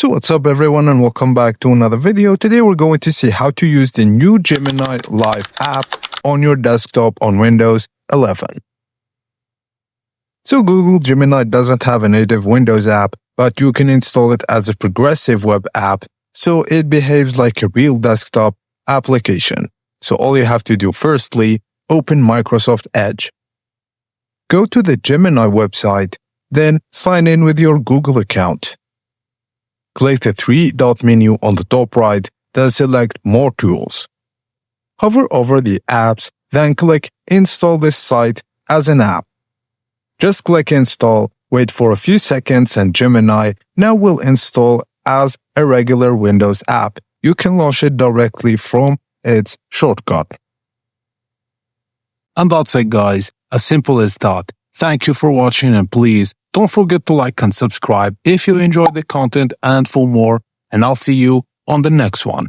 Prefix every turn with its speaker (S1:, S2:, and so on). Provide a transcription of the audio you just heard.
S1: So what's up everyone and welcome back to another video. Today we're going to see how to use the new Gemini Live app on your desktop on Windows 11. So Google Gemini doesn't have a native Windows app, but you can install it as a progressive web app, so it behaves like a real desktop application. So all you have to do firstly, open Microsoft Edge. Go to the Gemini website, then sign in with your Google account. Click the three-dot menu on the top right, then select More Tools. Hover over the apps, then click Install this site as an app. Just click Install, wait for a few seconds, and Gemini now will install as a regular Windows app. You can launch it directly from its shortcut. And that's it, guys. As simple as that. Thank you for watching, and please don't forget to like and subscribe if you enjoyed the content and for more, and I'll see you on the next one.